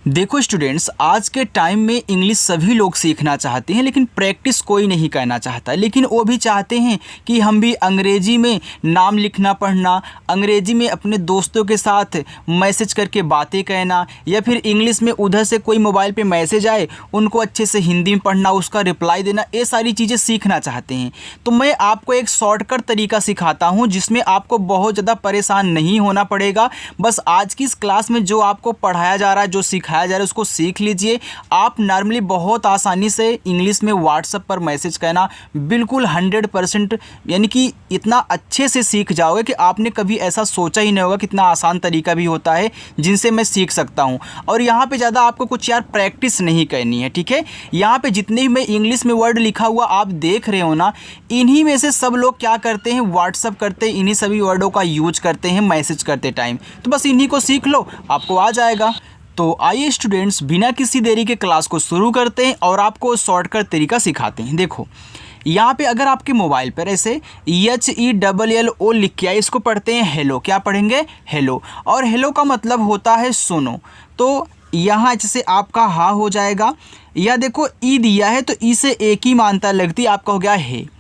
देखो स्टूडेंट्स, आज के टाइम में इंग्लिश सभी लोग सीखना चाहते हैं, लेकिन प्रैक्टिस कोई नहीं करना चाहता। लेकिन वो भी चाहते हैं कि हम भी अंग्रेजी में नाम लिखना पढ़ना, अंग्रेजी में अपने दोस्तों के साथ मैसेज करके बातें कहना, या फिर इंग्लिश में उधर से कोई मोबाइल पे मैसेज आए उनको अच्छे से हिंदी में पढ़ना, उसका रिप्लाई देना, ये सारी चीज़ें सीखना चाहते हैं। तो मैं आपको एक शॉर्टकट तरीका सिखाता हूँ जिसमें आपको बहुत ज़्यादा परेशान नहीं होना पड़ेगा। बस आज की इस क्लास में जो आपको पढ़ाया जा रहा है, जो सिखाया जा रहा है, उसको सीख लीजिए। आप नॉर्मली बहुत आसानी से इंग्लिश में व्हाट्सएप पर मैसेज कहना बिल्कुल 100% यानी कि इतना अच्छे से सीख जाओगे कि आपने कभी ऐसा सोचा ही नहीं होगा। कितना आसान तरीका भी होता है जिनसे मैं सीख सकता हूँ। और यहाँ पे ज़्यादा आपको कुछ यार प्रैक्टिस नहीं करनी है, ठीक है। यहाँ पे जितने भी मैं इंग्लिश में वर्ड लिखा हुआ आप देख रहे हो ना, इन्हीं में से सब लोग क्या करते हैं, व्हाट्सएप करते हैं, इन्हीं सभी वर्डों का यूज करते हैं मैसेज करते टाइम। तो बस इन्हीं को सीख लो, आपको आ जाएगा। तो आइए स्टूडेंट्स, बिना किसी देरी के क्लास को शुरू करते हैं और आपको शॉर्टकट तरीका सिखाते हैं। देखो यहाँ पे अगर आपके मोबाइल पर ऐसे HELLO लिख के आए, इसको पढ़ते हैं हेलो। क्या पढ़ेंगे? हेलो। और हेलो का मतलब होता है सुनो। तो यहाँ जैसे आपका हा हो जाएगा, या देखो ई दिया है तो ई से एक ही मात्रा लगती है, आपका हो गया है।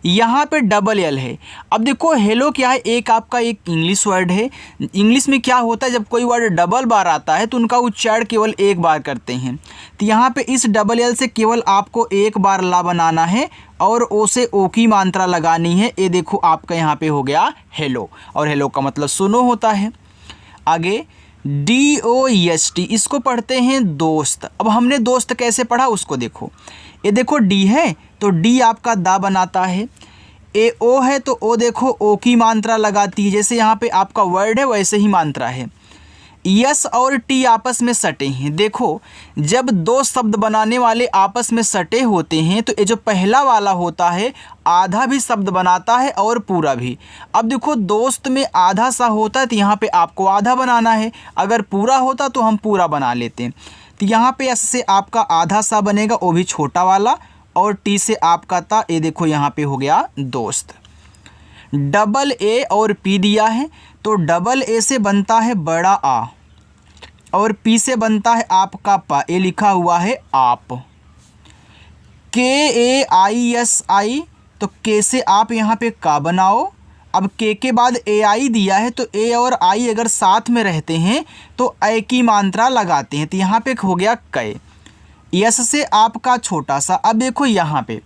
यहाँ पे डबल एल है। अब देखो हेलो क्या है, एक आपका एक इंग्लिश वर्ड है। इंग्लिश में क्या होता है, जब कोई वर्ड डबल बार आता है तो उनका उच्चारण केवल एक बार करते हैं। तो यहाँ पे इस डबल एल से केवल आपको एक बार ला बनाना है और ओ से ओ की मात्रा लगानी है। ये देखो आपका यहाँ पे हो गया हेलो, और हेलो का मतलब सुनो होता है। आगे DOST, इसको पढ़ते हैं दोस्त। अब हमने दोस्त कैसे पढ़ा उसको देखो। ये देखो डी है तो डी आपका दा बनाता है। ए ओ है तो ओ देखो ओ की मात्रा लगाती है, जैसे यहाँ पे आपका वर्ड है वैसे ही मात्रा है। यस और टी आपस में सटे हैं। देखो जब दो शब्द बनाने वाले आपस में सटे होते हैं तो ये जो पहला वाला होता है आधा भी शब्द बनाता है और पूरा भी। अब देखो दोस्त में आधा सा होता है तो यहाँ पे आपको आधा बनाना है, अगर पूरा होता तो हम पूरा बना लेते हैं। तो यहाँ पे एस से आपका आधा सा बनेगा, वो भी छोटा वाला, और टी से आपका ता, ये देखो यहाँ पे हो गया दोस्त। डबल ए और पी दिया है तो डबल ए से बनता है बड़ा आ और पी से बनता है आपका पा, ये लिखा हुआ है आप। KAISI तो के से आप यहाँ पे का बनाओ। अब के बाद AI दिया है तो ए और आई अगर साथ में रहते हैं तो ए की मात्रा लगाते हैं, तो यहाँ पे हो गया कै। यस से आपका छोटा सा। अब देखो यहाँ पे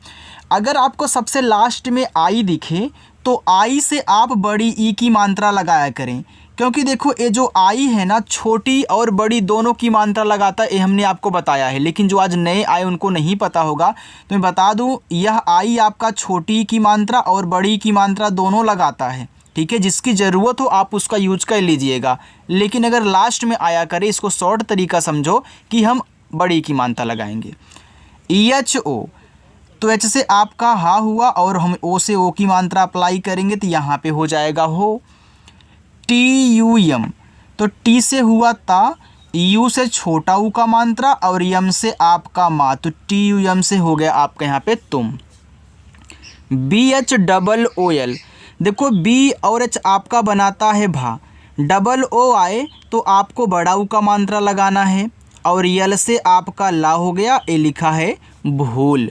अगर आपको सबसे लास्ट में आई दिखे तो आई से आप बड़ी ई की मात्रा लगाया करें, क्योंकि देखो ये जो आई है ना, छोटी और बड़ी दोनों की मात्रा लगाता है, ये हमने आपको बताया है। लेकिन जो आज नए आए उनको नहीं पता होगा तो मैं बता दूं, यह आई आपका छोटी की मात्रा और बड़ी की मात्रा दोनों लगाता है, ठीक है। जिसकी ज़रूरत हो आप उसका यूज कर लीजिएगा, लेकिन अगर लास्ट में आया करे, इसको शॉर्ट तरीका समझो कि हम बड़ी की मात्रा लगाएंगे। EHO तो एच से आपका हा हुआ और हम ओ से ओ की मात्रा अप्लाई करेंगे तो यहाँ पे हो जाएगा हो। TUM तो टी से हुआ ता, यू से छोटा ऊ का मात्रा और यम से आपका मा, तो TUM से हो गया आपका यहाँ पे तुम। BHOOL देखो बी और एच आपका बनाता है भा, डबल ओ आए तो आपको बड़ा ऊ का मात्रा लगाना है, और यल से आपका ला हो गया, ये लिखा है भूल।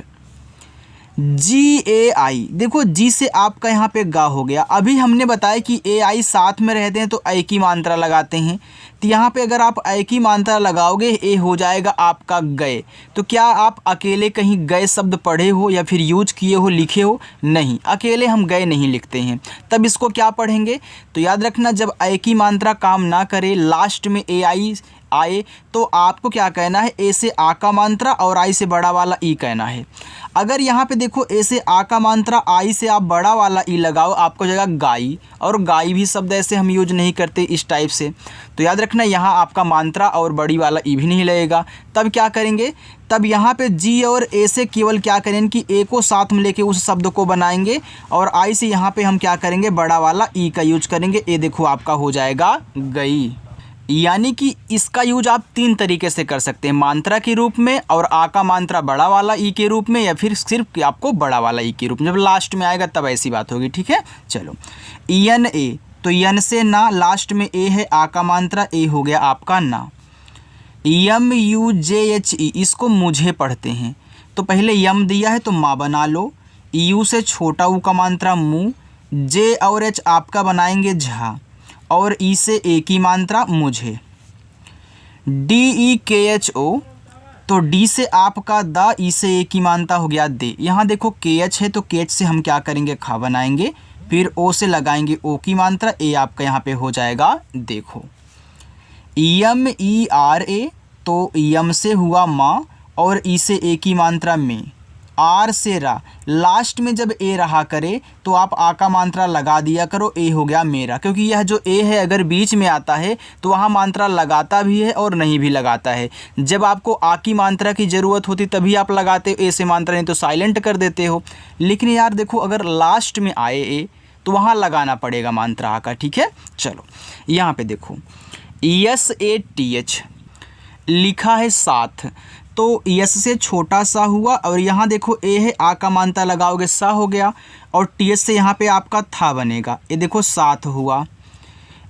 GAI देखो जी से आपका यहाँ पे गा हो गया। अभी हमने बताया कि AI साथ में रहते हैं तो ए की मात्रा लगाते हैं, तो यहाँ पे अगर आप ए की मात्रा लगाओगे ए हो जाएगा आपका गए। तो क्या आप अकेले कहीं गए शब्द पढ़े हो या फिर यूज किए हो, लिखे हो? नहीं, अकेले हम गए नहीं लिखते हैं। तब इसको क्या पढ़ेंगे? तो याद रखना, जब ए की मात्रा काम ना करे, लास्ट में AI आए तो आपको क्या कहना है, ए से आ का मात्रा और आई से बड़ा वाला ई कहना है। अगर यहाँ पे देखो ए से आ का मात्रा, आई से आप बड़ा वाला ई लगाओ, आपको जगह गाई, और गाई भी शब्द ऐसे हम यूज नहीं करते इस टाइप से। तो याद रखना यहाँ आपका मात्रा और बड़ी वाला ई भी नहीं लगेगा। तब क्या करेंगे, तब यहाँ पे जी और ए से केवल क्या करेंगे कि ए को साथ में लेके उस शब्द को बनाएंगे, और आई से यहाँ पे हम क्या करेंगे, बड़ा वाला ई का यूज करेंगे। ये देखो आपका हो जाएगा गई। यानी कि इसका यूज आप तीन तरीके से कर सकते हैं, मात्रा के रूप में, और आ का मात्रा बड़ा वाला ई के रूप में, या फिर सिर्फ आपको बड़ा वाला ई के रूप में। जब लास्ट में आएगा तब ऐसी बात होगी, ठीक है। चलो ENA तो यन से ना, लास्ट में ए है, आ का मात्रा ए हो गया आपका ना। MUJHE इसको मुझे पढ़ते हैं, तो पहले यम दिया है तो माँ बना लो, यू से छोटा ऊ का मात्रा मु, जे और एच आपका बनाएंगे झा, और ई से ए की मात्रा मुझे। DEKHO तो डी से आपका द, ई से ए की मात्रा हो गया दे। यहाँ देखो KH है तो KH से हम क्या करेंगे, खा बनाएंगे, फिर ओ से लगाएंगे ओ की मात्रा, ए आपका यहाँ पे हो जाएगा देखो। MERA तो यम से हुआ माँ और ई से ए की मात्रा में, आर से रा, लास्ट में जब ए रहा करे तो आप आ का मात्रा लगा दिया करो, ए हो गया मेरा, क्योंकि यह जो ए है अगर बीच में आता है तो वहाँ मात्रा लगाता भी है और नहीं भी लगाता है। जब आपको आ की मात्रा की ज़रूरत होती तभी आप लगाते हो ए से मात्रा, नहीं तो साइलेंट कर देते हो। लेकिन यार देखो अगर लास्ट में आए ए तो वहाँ लगाना पड़ेगा मात्रा आ का, ठीक है। चलो यहाँ पे देखो SATH लिखा है साथ, तो यस से छोटा सा हुआ, और यहाँ देखो ए है, आ का मात्रा लगाओगे सा हो गया, और TH से यहाँ पे आपका था बनेगा, ये देखो साथ हुआ।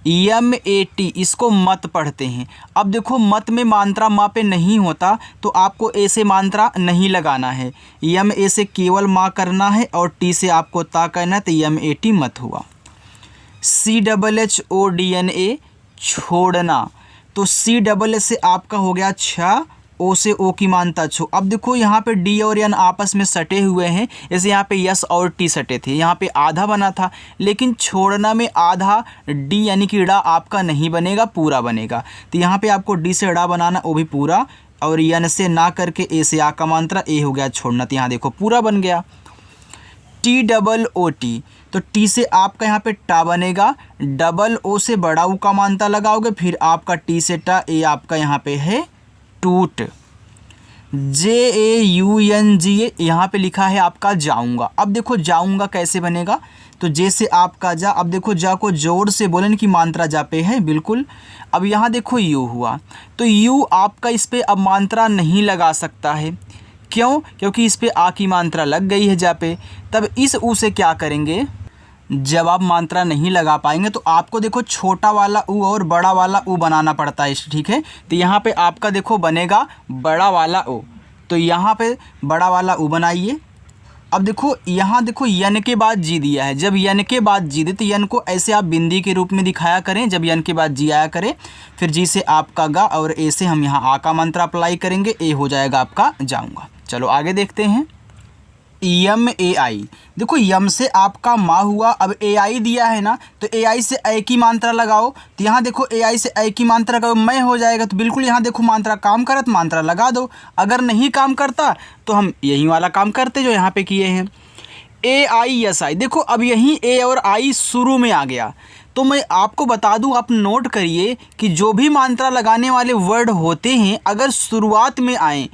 MAT इसको मत पढ़ते हैं। अब देखो मत में मात्रा माँ पे नहीं होता तो आपको ए से मात्रा नहीं लगाना है, MA से केवल माँ करना है, और टी से आपको ता करना है, तो MAT मत हुआ। CHHODNA छोड़ना, तो CHH से आपका हो गया छा, ओ से ओ की मात्रा छो। अब देखो यहाँ पे डी और एन आपस में सटे हुए हैं, जैसे यहाँ पे यस और टी सटे थे, यहाँ पे आधा बना था, लेकिन छोड़ना में आधा डी यानी कि ड़ा आपका नहीं बनेगा, पूरा बनेगा। तो यहाँ पे आपको डी से ड़ा बनाना, वो भी पूरा, और एन से ना करके ए से आ का मात्रा, ए हो गया छोड़ना, तो यहाँ देखो पूरा बन गया। TOOT तो टी से आपका यहाँ पे टा बनेगा, डबल ओ से बड़ा ऊ का मात्रा लगाओगे, फिर आपका टी से टा, ए आपका यहाँ पे है टूट। JAUNGA यहाँ पे लिखा है आपका जाऊंगा। अब देखो जाऊंगा कैसे बनेगा, तो जे से आपका जा, अब देखो जा को जोर से बोलें कि मात्रा जा पे है बिल्कुल। अब यहाँ देखो यू हुआ, तो यू आपका इस पे अब मात्रा नहीं लगा सकता है, क्यों? क्योंकि इस पे आ की मात्रा लग गई है जा पे। तब इस ऊ से क्या करेंगे, जब आप मात्रा नहीं लगा पाएंगे तो आपको देखो छोटा वाला ऊ और बड़ा वाला ऊ बनाना पड़ता है, ठीक है। तो यहाँ पे आपका देखो बनेगा बड़ा वाला ऊ, तो यहाँ पे बड़ा वाला ऊ बनाइए। अब देखो यहाँ देखो यन के बाद जी दिया है, जब यन के बाद जी दे तो यन को ऐसे आप बिंदी के रूप में दिखाया करें, जब यन के बाद जी आया करें, फिर जी से आपका गा, और ए से हम यहाँ आ का मंत्र अप्लाई करेंगे, ए हो जाएगा आपका जाऊँगा। चलो आगे देखते हैं। MAI देखो यम से आपका माँ हुआ, अब AI दिया है ना, तो AI से ए की मात्रा लगाओ, तो यहाँ देखो AI से ए की मात्रा लगाओ, मैं हो जाएगा, तो बिल्कुल यहाँ देखो मात्रा काम करत, मात्रा लगा दो। अगर नहीं काम करता तो हम यही वाला काम करते जो यहाँ पे किए हैं। AISI देखो अब यहीं ए और आई शुरू में आ गया, तो मैं आपको बता दूं, आप नोट करिए कि जो भी मात्रा लगाने वाले वर्ड होते हैं अगर शुरुआत में आए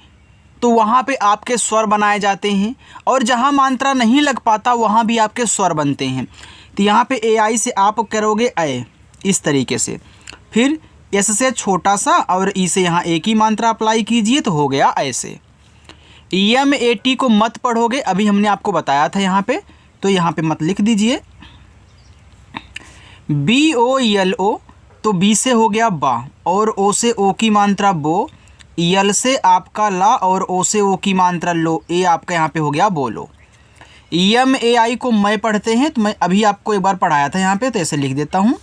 तो वहाँ पे आपके स्वर बनाए जाते हैं, और जहाँ मात्रा नहीं लग पाता वहाँ भी आपके स्वर बनते हैं। तो यहाँ पे AI से आप करोगे ए इस तरीके से, फिर एस से छोटा सा और ई से यहाँ ए की मात्रा अप्लाई कीजिए तो हो गया ऐसे। MAT को मत पढ़ोगे, अभी हमने आपको बताया था यहाँ पे, तो यहाँ पे मत लिख दीजिए। BOLO तो बी से हो गया बा, और ओ से ओ की मात्रा बो, यल से आपका ला, और ओ से ओ की मात्रा लो, ए आपका यहाँ पे हो गया बोलो। MAI को मैं पढ़ते हैं, तो मैं अभी आपको एक बार पढ़ाया था यहाँ पे, तो ऐसे लिख देता हूँ।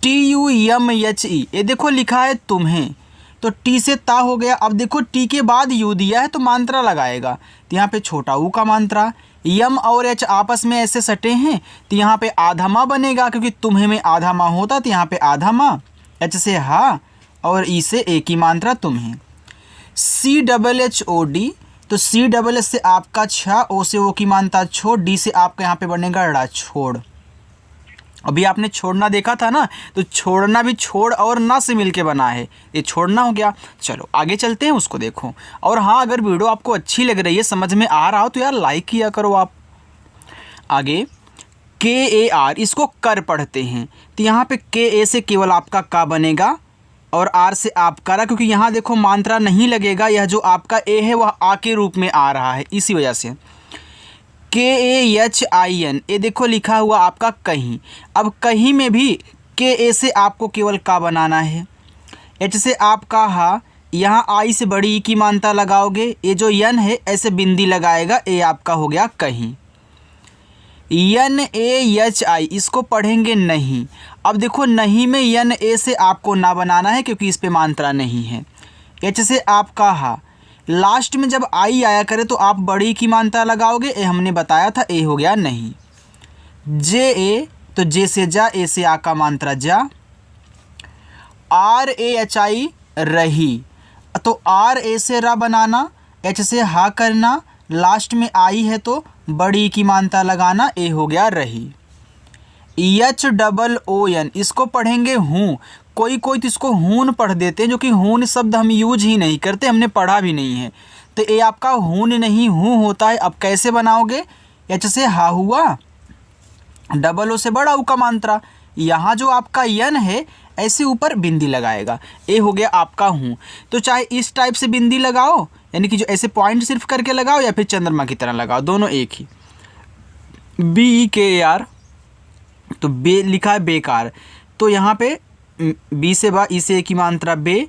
TUMHE ये देखो लिखा है तुम्हें, तो टी से ता हो गया। अब देखो टी के बाद यू दिया है तो मात्रा लगाएगा, तो यहाँ पे छोटा ऊ का मात्रा, यम और एच आपस में ऐसे सटे हैं तो यहाँ पे आधा माँ बनेगा, क्योंकि तुम्हें में आधा माँ होता तो यहाँ पे आधा माँ, एच से हा और ई से ए की मात्रा तुम्हें। CHHOD तो CHH से आपका छा, ओ से ओ की मात्रा छोड़, डी से आपका यहाँ पे बनेगा ड़ा छोड़। अभी आपने छोड़ना देखा था ना, तो छोड़ना भी छोड़ और ना से मिलके बना है, ये छोड़ना हो गया। चलो आगे चलते हैं, उसको देखो। और हाँ, अगर वीडियो आपको अच्छी लग रही है, समझ में आ रहा हो तो यार लाइक किया करो आप। आगे KAR इसको कर पढ़ते हैं, तो यहाँ पे KA से केवल आपका का बनेगा और R से आप करा, क्योंकि यहाँ देखो मात्रा नहीं लगेगा, यह जो आपका ए है वह आ के रूप में आ रहा है, इसी वजह से। KAHIN ये देखो लिखा हुआ आपका कहीं, अब कहीं में भी KA से आपको केवल का बनाना है, H से आपका हा, यहाँ आई से बड़ी ई की मात्रा लगाओगे, ये जो यन है ऐसे बिंदी लगाएगा, ए आपका हो गया कहीं। यन ए एच आई इसको पढ़ेंगे नहीं। अब देखो नहीं में यन ए से आपको ना बनाना है क्योंकि इस पे मात्रा नहीं है। एच से आपका हा, लास्ट में जब आई आया करे तो आप बड़ी की मात्रा लगाओगे, ए हमने बताया था, ए हो गया नहीं। जे ए तो जे से जा, ए से आ का मात्रा जा। आर ए एच आई रही, तो आर ए से रा बनाना, एच से हा करना, लास्ट में आई है तो बड़ी की मात्रा लगाना, ए हो गया रही। एच डबल ओ एन इसको पढ़ेंगे हूँ। कोई कोई तो इसको हून पढ़ देते हैं, जो कि हून शब्द हम यूज ही नहीं करते, हमने पढ़ा भी नहीं है। तो ये आपका हून नहीं हूँ होता है। अब कैसे बनाओगे, एच से हा हुआ, डबल ओ से बड़ा ऊ का मात्रा, यहाँ जो आपका यन है ऐसे ऊपर बिंदी लगाएगा, ए हो गया आपका हूँ। तो चाहे इस टाइप से बिंदी लगाओ, यानी कि जो ऐसे पॉइंट सिर्फ करके लगाओ, या फिर चंद्रमा की तरह लगाओ, दोनों एक ही। बी ई के ए आर, तो बे लिखा है बेकार, तो यहाँ पे बी से बा, ई से ए की मात्रा बे,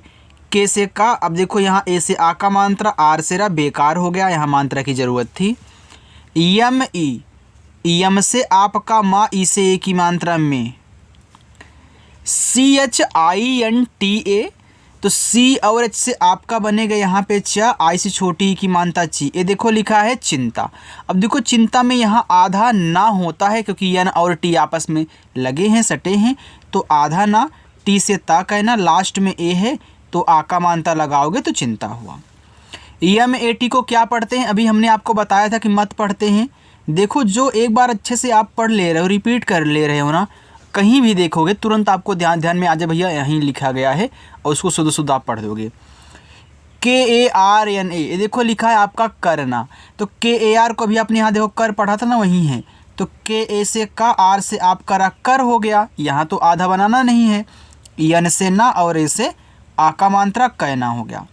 के से का, अब देखो यहाँ ए से आ का मात्रा, आर से रा, बेकार हो गया, यहाँ मात्रा की ज़रूरत थी। यम ई, यम से आपका मा, ई से ए की मात्रा में। C H I N T A, तो सी और एच से आपका बनेगा यहाँ पे च, आई से छोटी की मात्रा ची, ये देखो लिखा है चिंता। अब देखो चिंता में यहाँ आधा ना होता है क्योंकि यन और टी आपस में लगे हैं, सटे हैं, तो आधा ना, टी से ता कहना, लास्ट में ए है तो आ का मात्रा लगाओगे तो चिंता हुआ। यम ए टी को क्या पढ़ते हैं, अभी हमने आपको बताया था कि मत पढ़ते हैं। देखो जो एक बार अच्छे से आप पढ़ ले रहे हो, रिपीट कर ले रहे हो ना, कहीं भी देखोगे तुरंत आपको ध्यान में आ जाए भैया यहीं लिखा गया है, और उसको शुद्ध शुद्ध आप पढ़ दोगे। के ए आर एन ए, ये देखो लिखा है आपका करना, तो के ए आर को भी आपने यहाँ देखो कर पढ़ा था ना, वहीं है, तो के ए से का, आर से आप करा कर हो गया, यहाँ तो आधा बनाना नहीं है। यन से ना और ए से आ का मात्रा कहना हो गया।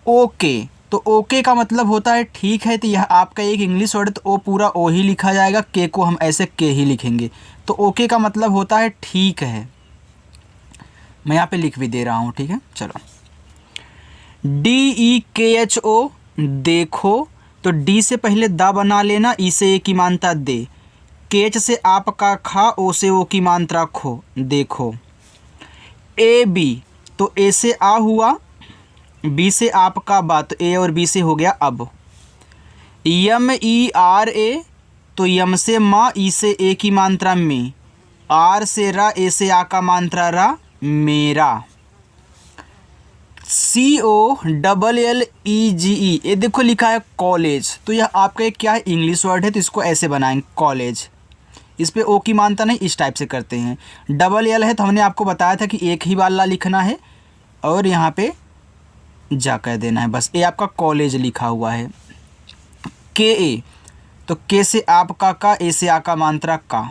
ओके, तो ओके का मतलब होता है ठीक है, तो यह आपका एक इंग्लिश वर्ड, तो ओ पूरा ओ ही लिखा जाएगा, के को हम ऐसे के ही लिखेंगे, तो ओके का मतलब होता है ठीक है। मैं यहाँ पे लिख भी दे रहा हूँ, ठीक है। चलो, डी ई के एच ओ देखो, तो डी से पहले दा बना लेना, ई से ए की मात्रा दे, के एच से आपका खा, ओ से ओ की मात्रा खो, देखो। ए बी, तो ए से आ हुआ, बी से आपका बा, तो ए और बी से हो गया अब। यम ई आर ए, तो यम से माँ, ई से ए की मात्रा में, आर से रा, ए से आ का मात्रा रा, मेरा। सी ओ डबल एल ई जी ई, ये देखो लिखा है कॉलेज, तो यह आपका एक क्या है, इंग्लिश वर्ड है, तो इसको ऐसे बनाएंगे कॉलेज। इस पे ओ की मात्रा नहीं, इस टाइप से करते हैं। डबल एल है तो हमने आपको बताया था कि एक ही वाला लिखना है और यहाँ पे जा कर देना है, बस। ए आपका कॉलेज लिखा हुआ है। के ए, तो के से आपका का, ए से आ का मात्रा का।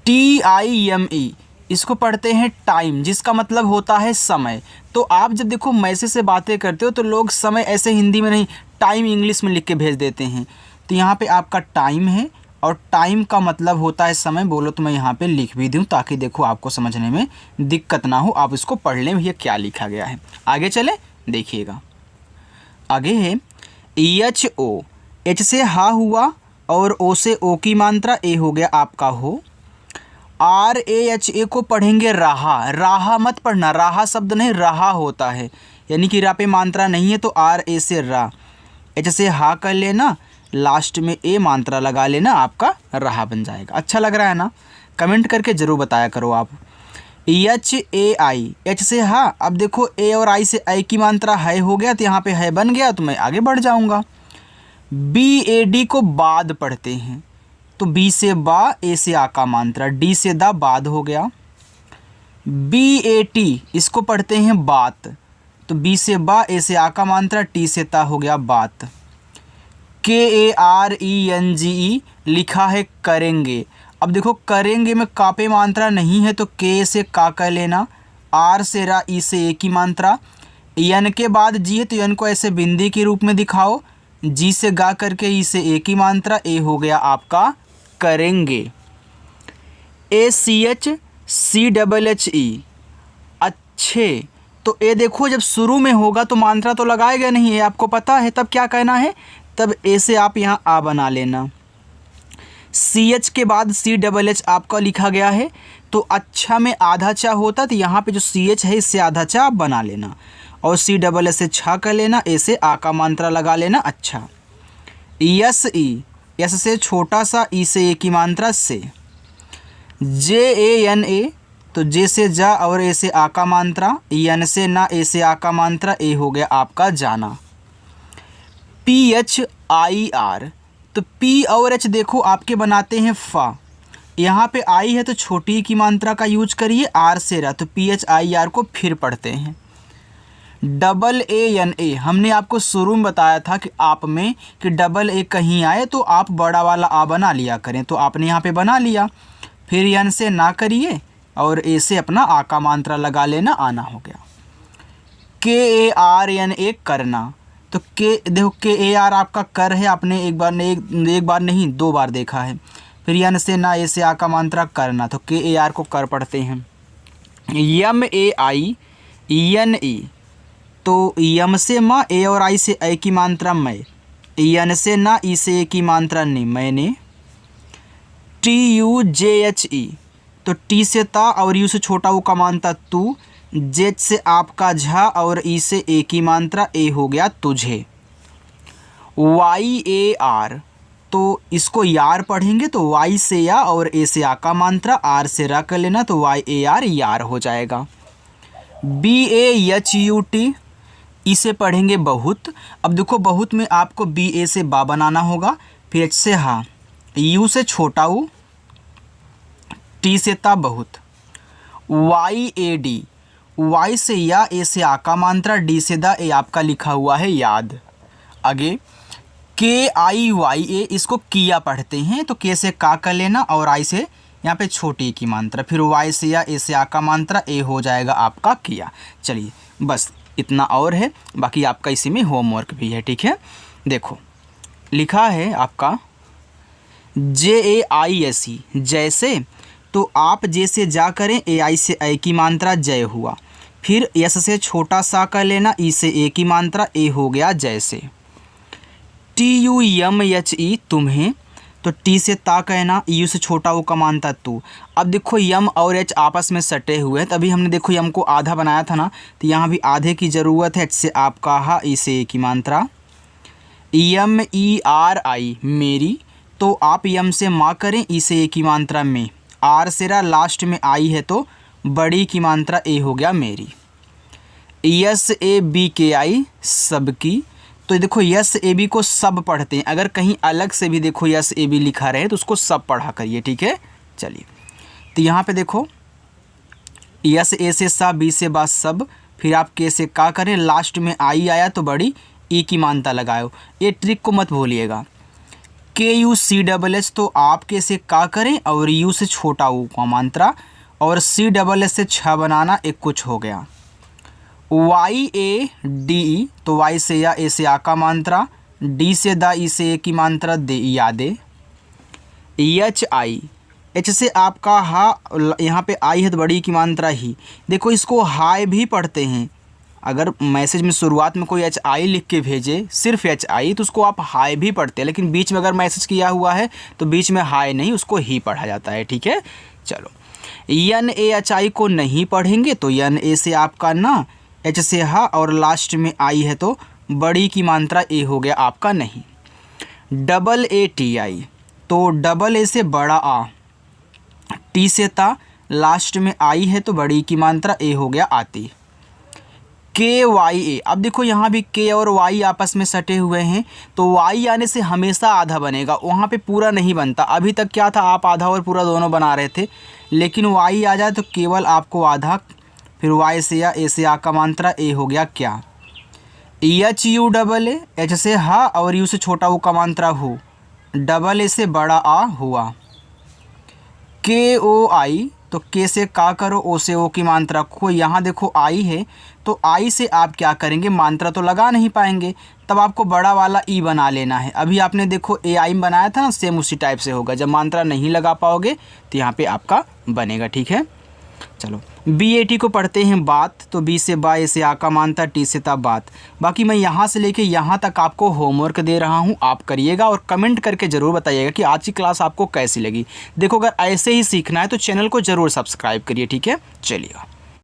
टी आई एम ई, इसको पढ़ते हैं टाइम, जिसका मतलब होता है समय। तो आप जब देखो मैसेज से बातें करते हो तो लोग समय ऐसे हिंदी में नहीं, टाइम इंग्लिश में लिख के भेज देते हैं, तो यहाँ पे आपका टाइम है, और टाइम का मतलब होता है समय। बोलो तो मैं यहाँ पे लिख भी दूँ ताकि देखो आपको समझने में दिक्कत ना हो, आप इसको पढ़ लें भैया क्या लिखा गया है। आगे चले, देखिएगा। आगे है एच ओ, एच से हा हुआ और ओ से ओ की मात्रा, ए हो गया आपका हो। आर ए एच ए को पढ़ेंगे रहा, राहा मत पढ़ना, राहा शब्द नहीं, रहा होता है, यानी कि रा पे मात्रा नहीं है, तो आर ए से रा, एच से हा कर लेना, लास्ट में ए मात्रा लगा लेना, आपका रहा बन जाएगा। अच्छा लग रहा है ना? कमेंट करके ज़रूर बताया करो आप। एच ए आई, एच से हा, अब देखो ए और आई से आई की मात्रा है हो गया, तो यहाँ पे है बन गया, तो मैं आगे बढ़ जाऊँगा। बी ए डी को बाद पढ़ते हैं, तो बी से बा, ए से आ का मात्रा, डी से दा, बाद हो गया। बी ए टी, इसको पढ़ते हैं बात, तो बी से बा, ए से आ का मात्रा, टी से ता, हो गया बात। के A R E N G ई, लिखा है करेंगे। अब देखो करेंगे में का पे मात्रा नहीं है, तो के से का कर लेना, आर से रा, ई से ए की मात्रा, एन के बाद जी है, तो एन को ऐसे बिंदी के रूप में दिखाओ, जी से गा करके ई से ए की मात्रा, ए हो गया आपका करेंगे। A C H C double H E, अच्छे, तो ए देखो जब शुरू में होगा तो मात्रा तो लगाएगा नहीं, ये आपको पता है। तब क्या कहना है, तब ए से आप यहाँ आ बना लेना। CH के बाद CHH आपका लिखा गया है, तो अच्छा में आधा चा होता, तो यहाँ पे जो CH है इससे आधा चा आप बना लेना और CHH से छा कर लेना, ए से आ का मात्रा लगा लेना। अच्छा, यस ई, यस से छोटा सा, ई से ए की मात्रा से। JANA, तो जे से जा और ए से आ का मात्रा, यन से ना, ए से आ का मात्रा, ए हो गया आपका जाना। PHIR, तो P और H देखो आपके बनाते हैं फा, यहाँ पे आई है तो छोटी की मात्रा का यूज करिए, आर से रहा, तो PHIR को फिर पढ़ते हैं। AA, हमने आपको शुरू में बताया था कि आप में कि AA कहीं आए तो आप बड़ा वाला आ बना लिया करें, तो आपने यहाँ पे बना लिया। फिर यन से ना करिए और ए से अपना आ का मात्रा लगा लेना, आना हो गया। KARNA, करना, तो के देखो KAR आपका कर है, आपने एक बार नहीं 2 बार देखा है। फिर यन से ना, ए से आ का मात्रा करना, तो KAR को कर पढ़ते हैं। MAINE, तो यम से माँ, ए और आई से ए की मात्रा मैं, यन से ना, ई से ए की मात्रा ने, मैंने। TUJHE, तो टी से ता और यू से छोटा ऊ का मात्रा तू, जेच से आपका झा और ई से ए की मात्रा, ए हो गया तुझे। YAR, तो इसको यार पढ़ेंगे तो वाई से या और ए से आ का मात्रा, आर से रा कर लेना, तो YAR यार हो जाएगा। BAHUT, इसे पढ़ेंगे बहुत। अब देखो बहुत में आपको BA से बा बनाना होगा, फिर H से हा, यू से छोटा ऊ, टी से ता बहुत। YAD, वाई से या, ए से आ का मात्रा, डी से दा, ए आपका लिखा हुआ है याद। आगे KIYA, इसको किया पढ़ते हैं, तो के से का कर लेना और आई से यहाँ पे छोटी की मात्रा, फिर वाई से या, ए से आ का मात्रा, ए हो जाएगा आपका किया। चलिए बस इतना और है, बाकी आपका इसी में होमवर्क भी है, ठीक है। देखो लिखा है आपका JAISE, जैसे, तो आप जैसे जा करें, AI से ए की मात्रा जय हुआ, फिर यस से छोटा सा कर लेना, ई से ए की मात्रा, ए हो गया जैसे। TUMHE, तुम्हें, तो टी से ता कहना, यू से छोटा वो का मात्रा तू। अब देखो यम और एच आपस में सटे हुए हैं, तभी हमने देखो यम को आधा बनाया था ना, तो यहाँ भी आधे की ज़रूरत है। एच से आपका हा, ई से ए की मात्रा। MERI, मेरी, तो आप यम से माँ करें, ई से ए की मात्रा में, आर से रा, लास्ट में आई है तो बड़ी की मात्रा, ए हो गया मेरी। SABKI, सबकी, तो देखो SAB को सब पढ़ते हैं, अगर कहीं अलग से भी देखो SAB लिखा रहे तो उसको सब पढ़ा करिए, ठीक है। चलिए तो यहाँ पे देखो A से सा, B से बा सब, फिर आप के से का करें, लास्ट में आई आया तो बड़ी ई की मात्रा लगाओ, ये ट्रिक को मत भूलिएगा। KUCHH, तो आप के से का करें और यू से छोटा ऊ का मात्रा और CHS से छ बनाना, एक कुछ हो गया। YADE, तो वाई से या, ए से आ का मात्रा, डी से दा, ई से ए की मात्रा, दे यादे। HI, एच से आपका हा, यहाँ पे आई है तो बड़ी की मात्रा ही, देखो इसको हाय भी पढ़ते हैं। अगर मैसेज में शुरुआत में कोई HI लिख के भेजे, सिर्फ HI, तो उसको आप हाय भी पढ़ते हैं, लेकिन बीच में अगर मैसेज किया हुआ है तो बीच में हाय नहीं, उसको ही पढ़ा जाता है, ठीक है। चलो NAHI को नहीं पढ़ेंगे, तो NA से आपका ना, एच से हा और लास्ट में आई है तो बड़ी की मात्रा, ए हो गया आपका नहीं। AATI, तो AA से बड़ा आ, टी से ता, लास्ट में आई है तो बड़ी की मात्रा, ए हो गया आती। KYA, अब देखो यहाँ भी के और वाई आपस में सटे हुए हैं, तो वाई आने से हमेशा आधा बनेगा, वहाँ पे पूरा नहीं बनता। अभी तक क्या था, आप आधा और पूरा दोनों बना रहे थे, लेकिन वाई आ जाए तो केवल आपको आधा, फिर वाई से या, ए से आ का मात्रा, ए हो गया क्या। HUAA, एच से हा और यू से छोटा वो का मात्रा हो, AA से बड़ा आ हुआ। KOI, तो के से का करो, ओ से ओ की मात्रा को, यहाँ देखो आई है तो आई से आप क्या करेंगे, मात्रा तो लगा नहीं पाएंगे, तब आपको बड़ा वाला ई बना लेना है। अभी आपने देखो AI बनाया था ना, सेम उसी टाइप से होगा, जब मात्रा नहीं लगा पाओगे तो यहाँ पे आपका बनेगा, ठीक है। चलो BAT को पढ़ते हैं बात, तो B से बा, ए से आका मानता, T से ता बात। बाकी मैं यहाँ से लेके यहाँ तक आपको होमवर्क दे रहा हूँ, आप करिएगा और कमेंट करके ज़रूर बताइएगा कि आज की क्लास आपको कैसी लगी। देखो, अगर ऐसे ही सीखना है तो चैनल को ज़रूर सब्सक्राइब करिए, ठीक है। चलिए।